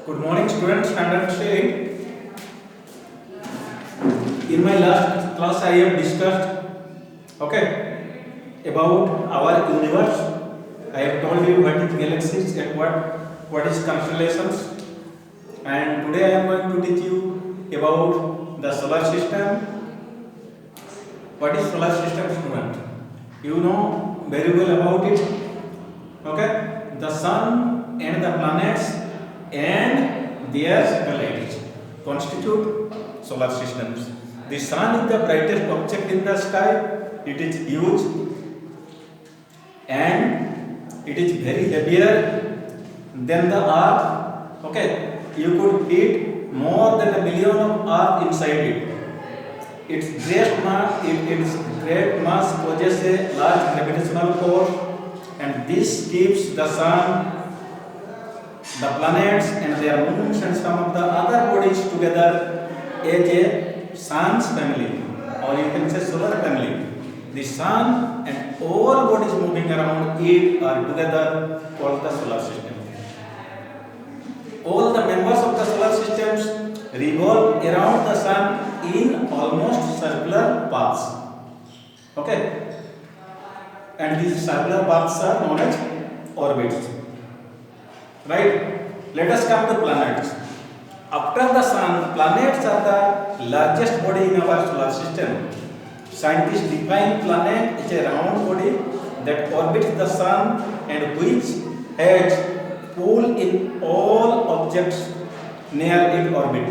Good morning, students. Standard 8. In my last class, I have discussed, about our universe. I have told you what is galaxies and what is constellations. And today I am going to teach you about the solar system. What is solar system, student? You know very well about it. The sun and the planets and their satellites constitute solar systems. The sun is the brightest object in the sky. It is huge and it is very heavier than the earth. You could fit more than 1 billion of earth inside it. Its great mass poses a large gravitational force, and this keeps the sun, the planets and their moons and some of the other bodies together as a sun's family, or you can say solar family. The sun and all bodies moving around it are together called the solar system. All the members of the solar systems revolve around the sun in almost circular paths. And these circular paths are known as orbits. Right? Let us come to planets. After the sun, planets are the largest body in our solar system. Scientists define planet as a round body that orbits the sun and which has pull in all objects near its orbit.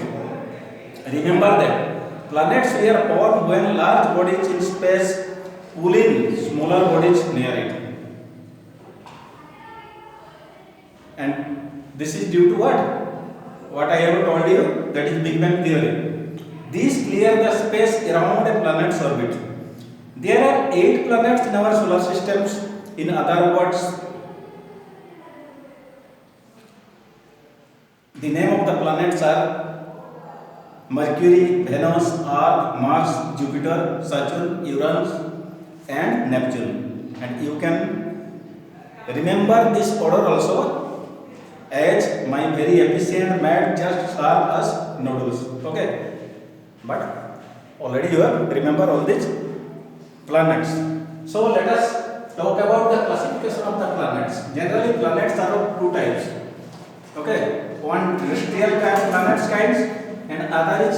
Remember that planets were formed when large bodies in space pull in smaller bodies near it. And this is due to what? What I have told you, that is Big Bang theory. These clear the space around a planet's orbit. There are 8 planets in our solar systems. In other words, the name of the planets are Mercury, Venus, Earth, Mars, Jupiter, Saturn, Uranus and Neptune. And you can remember this order also, as my very efficient math just serve as noodles. But already you have remember all these planets. So let us talk about the classification of the planets. Generally planets are of 2 types. One terrestrial planets kinds and other is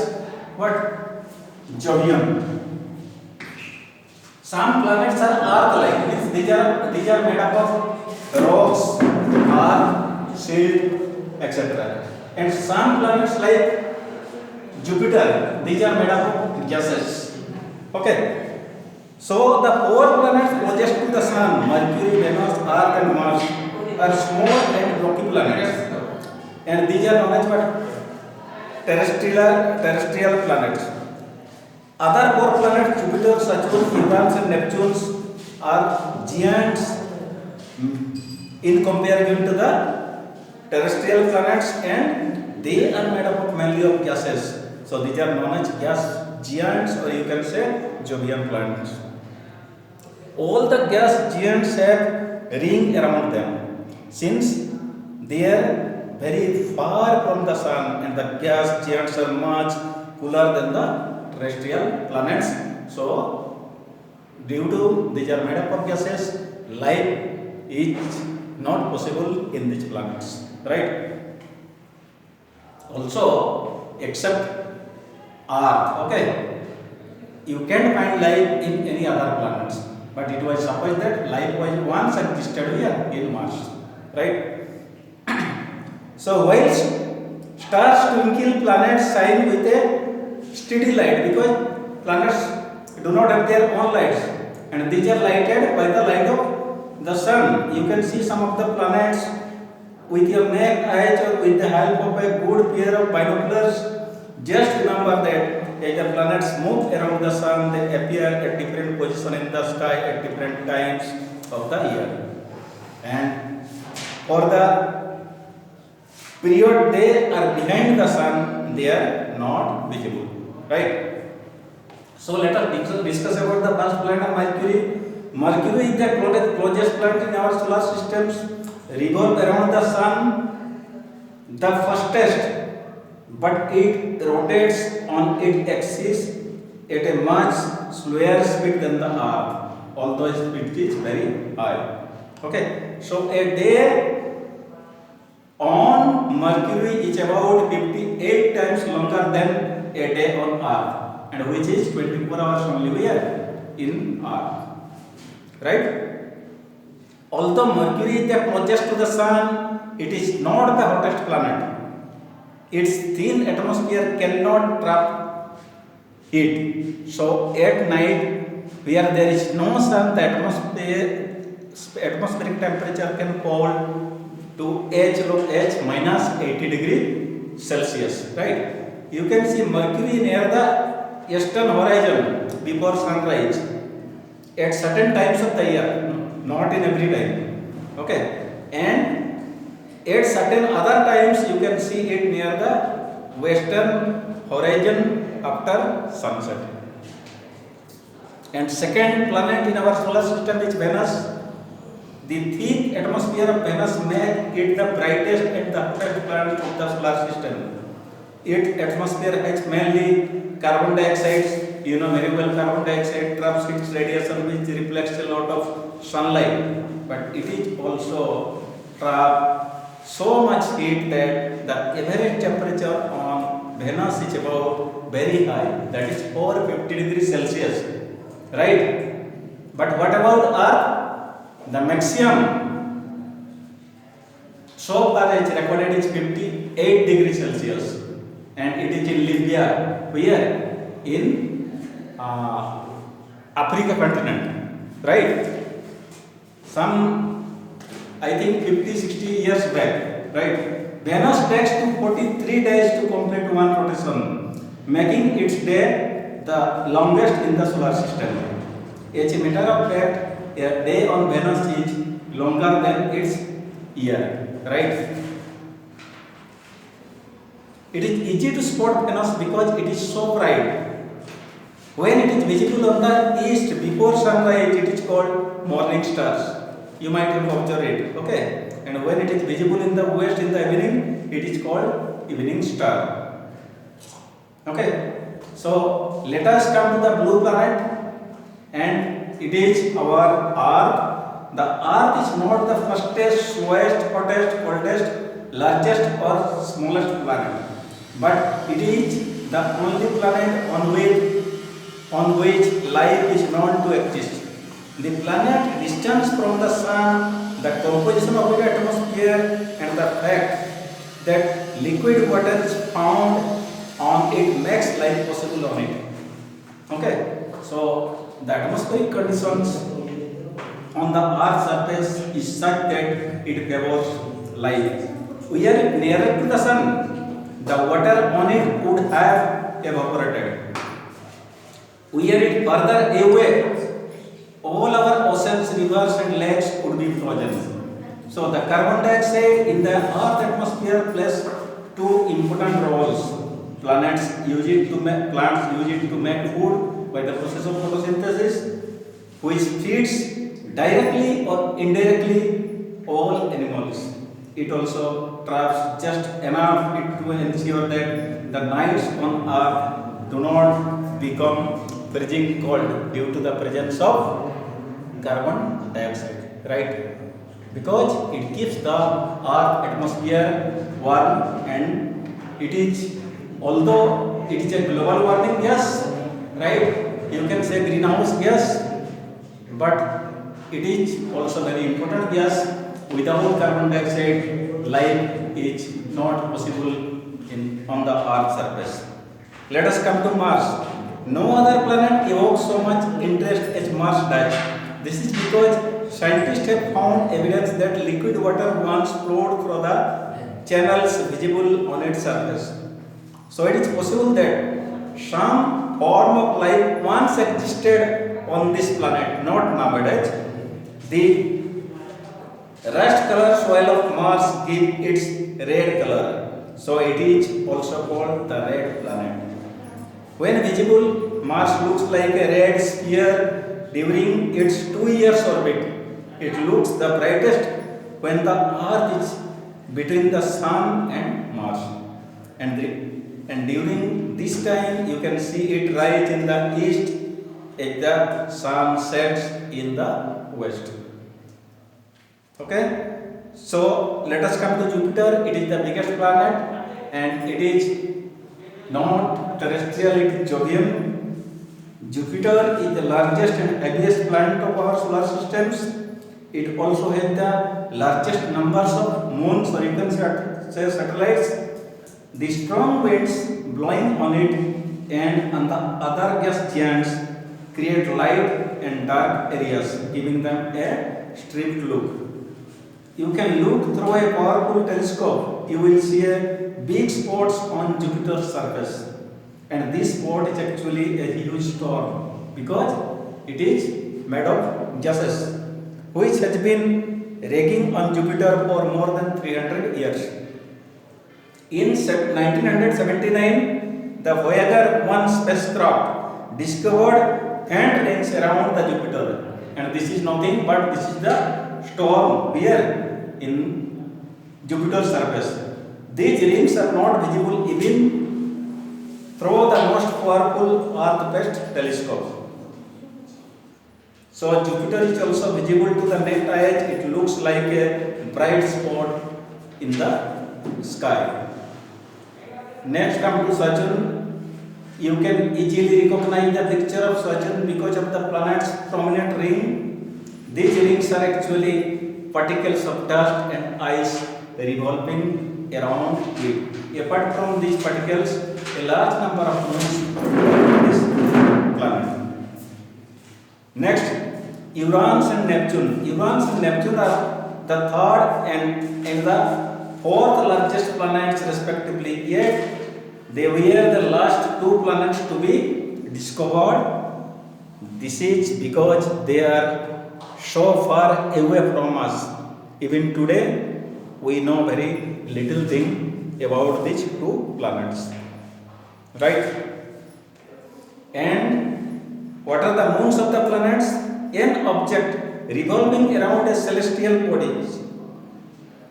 what? Jovian. Some planets are Earth-like, means these are made up of rocks, earth, silt, etc. And some planets like Jupiter, these are made up of gases. So the 4 planets closest to the sun, Mercury, Venus, Earth and Mars, are small and rocky planets. And these are known as what? Terrestrial planets. Other 4 planets, Jupiter, Saturn, Uranus and Neptune, are giants in comparison to the terrestrial planets, and they are made up of mainly of gases. So these are known as gas giants, or you can say Jovian planets. All the gas giants have ring around them, since they are very far from the sun, and the gas giants are much cooler than the terrestrial planets. So due to these are made up of gases, life is not possible in these planets, right? Also, except Earth, you can't find life in any other planets, but it was supposed that life was once existed here in Mars, right? So while stars twinkle, planets shine with a steady light, because planets do not have their own lights, and these are lighted by the light of the sun. You can see some of the planets with your naked eyes or with the help of a good pair of binoculars. Just remember that as the planets move around the sun, they appear at different positions in the sky at different times of the year. And for the period they are behind the sun, they are not visible, right? So let us discuss about the first planet, Mercury. Mercury is the closest planet in our solar systems, revolve around the sun the fastest, but it rotates on its axis at a much slower speed than the Earth, although its speed is very high. Okay, so a day on Mercury is about 58 times longer than a day on Earth, and which is 24 hours only here in Earth. Right? Although Mercury is the closest to the Sun, it is not the hottest planet. Its thin atmosphere cannot trap heat. So at night, where there is no sun, the atmospheric temperature can fall to H minus 80 degree Celsius. Right? You can see Mercury near the eastern horizon before sunrise at certain times of the year, not in every time. Okay, and at certain other times you can see it near the western horizon after sunset. And second planet in our solar system is Venus. The thick atmosphere of Venus makes it the brightest and the hottest planet of the solar system. Its atmosphere has mainly carbon dioxide. You know very well, carbon dioxide traps its radiation which reflects a lot of sunlight, but it is also trap so much heat that the average temperature on Venus is about very high, that is over 50 degrees Celsius, right? But what about Earth? The maximum so far is recorded is 58 degrees Celsius, and it is in Libya, where in Africa continent, right? Some, I think 50-60 years back, right? Venus takes to 43 days to complete one rotation, making its day the longest in the solar system. As a matter of fact, a day on Venus is longer than its year, right? It is easy to spot Venus because it is so bright. When it is visible on the east before sunrise, it is called morning stars. You might have observed it, okay? And when it is visible in the west in the evening, it is called evening star. Okay? So let us come to the blue planet, and it is our Earth. The Earth is not the fastest, slowest, hottest, coldest, largest or smallest planet, but it is the only planet on which life is known to exist. The planet distance from the Sun, the composition of its atmosphere, and the fact that liquid water is found on it makes life possible on it. Okay, so the atmospheric conditions on the Earth's surface is such that it favors life. We are nearer to the Sun, the water on it would have evaporated. We are it further away, all our oceans, rivers and lakes would be frozen. So the carbon dioxide in the Earth atmosphere plays two important roles. Plants use it to make food by the process of photosynthesis, which feeds directly or indirectly all animals. It also traps just enough to ensure that the nights on Earth do not become freezing cold due to the presence of carbon dioxide, right? Because it keeps the Earth atmosphere warm, and it is, although it is a global warming gas, right? You can say greenhouse gas, but it is also very important gas. Without carbon dioxide, life is not possible on the Earth's surface. Let us come to Mars. No other planet evokes so much interest as Mars does. This is because scientists have found evidence that liquid water once flowed through the channels visible on its surface. So it is possible that some form of life once existed on this planet, not nowadays. The rust color soil of Mars gives its red color, so it is also called the red planet. When visible, Mars looks like a red sphere during its 2 years orbit. It looks the brightest when the Earth is between the Sun and Mars. And during this time, you can see it rise in the east as the Sun sets in the west. Okay. So let us come to Jupiter. It is the biggest planet, and it is not terrestrial, it is Jovian. Jupiter is the largest and heaviest planet of our solar systems. It also has the largest numbers of moons, or you can say satellites. The strong winds blowing on it and on the other gas giants create light and dark areas, giving them a stripped look. You can look through a powerful telescope. You will see a big spots on Jupiter's surface, and this spot is actually a huge storm because it is made of gases, which has been raging on Jupiter for more than 300 years. In 1979, the Voyager 1 spacecraft discovered faint rings around the Jupiter, and this is nothing but this is the storm here in Jupiter's surface. These rings are not visible even through the most powerful Earth-based telescope. So Jupiter is also visible to the naked eye. It looks like a bright spot in the sky. Next, come to Saturn. You can easily recognize the picture of Saturn because of the planet's prominent ring. These rings are actually particles of dust and ice revolving around it. Apart from these particles, a large number of moons on this planet. Next, Uranus and Neptune. Uranus and Neptune are the third and the fourth largest planets respectively, yet they were the last two planets to be discovered. This is because they are so far away from us. Even today, we know very little thing about these two planets. Right? And what are the moons of the planets? An object revolving around a celestial body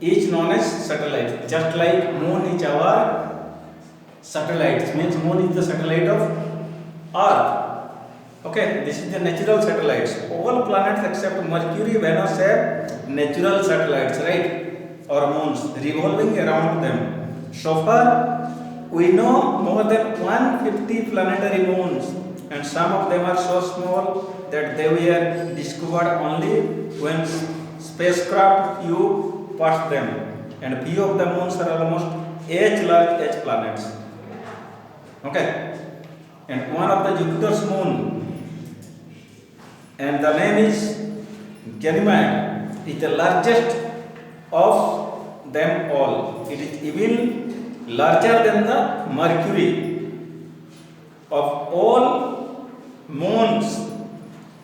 is known as satellite. Just like moon is our satellite, means moon is the satellite of Earth. Okay, this is the natural satellites. All planets except Mercury, Venus have natural satellites, right? Or moons revolving around them. So far, we know more than 150 planetary moons, and some of them are so small that they were discovered only when spacecraft flew past them, and few of the moons are almost as large as planets. Okay, and one of the Jupiter's moon, and the name is Ganymede, is the largest of them all. It is even larger than the Mercury. Of all moons,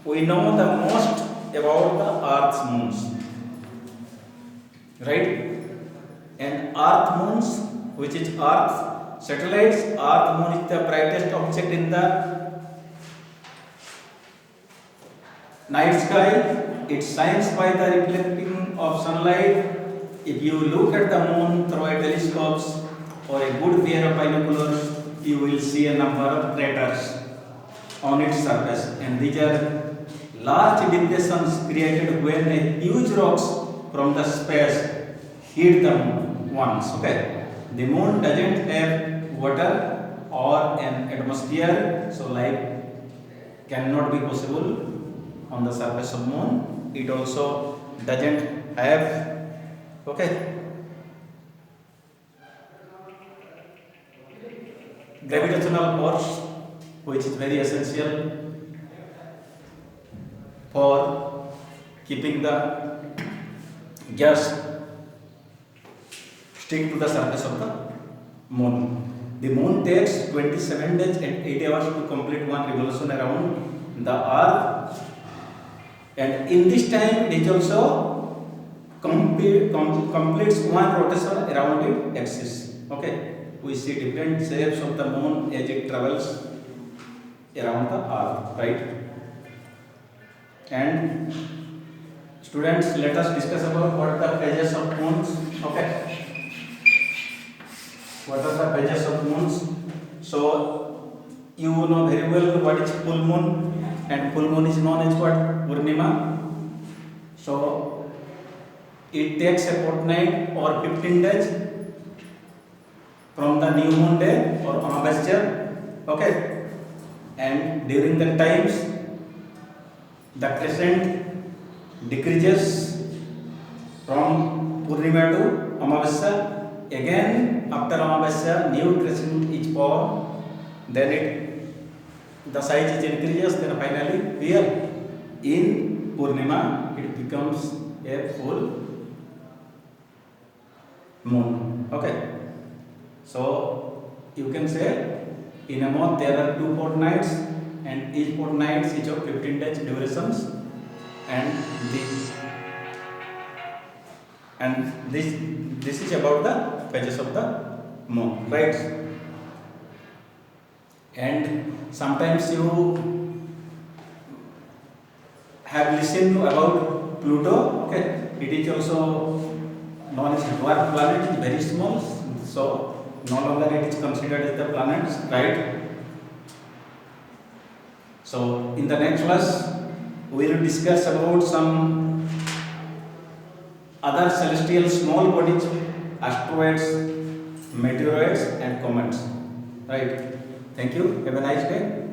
we know the most about the Earth's moons, right? And Earth moons, which is Earth satellites, Earth moon is the brightest object in the night sky. It shines by the reflecting of sunlight. If you look at the moon through a telescope or a good pair of binoculars, you will see a number of craters on its surface, and these are large depressions created when a huge rocks from the space hit the moon once. Okay, the moon doesn't have water or an atmosphere, so life cannot be possible on the surface of moon. It also doesn't have, okay, gravitational force, which is very essential for keeping the gas stick to the surface of the moon. The moon takes 27 days and 8 hours to complete one revolution around the earth, and in this time it also completes one rotation around its axis. Okay, we see different shapes of the moon as it travels around the earth, right? And students, let us discuss about what the phases of moons. Okay, What are the phases of moons? So you know very well what is full moon, and full moon is known as what? Purnima. So it takes a fortnight or 15 days from the new moon day or Amavasya. Okay, and during the times the crescent decreases from Purnima to Amavasya. Again, after Amavasya, new crescent is formed. Then the size is increases. Then finally, here in Purnima, it becomes a full moon. Okay. So you can say in a month there are 2 fortnights, and each fortnight is of 15 days durations, and this is about the phases of the moon, right? And sometimes you have listened about Pluto. Okay, it is also known as dwarf planet. It is very small, so no longer it is considered as the planet, right? So in the next class we will discuss about some other celestial small bodies, asteroids, meteoroids and comets, right? Thank you. Have a nice day.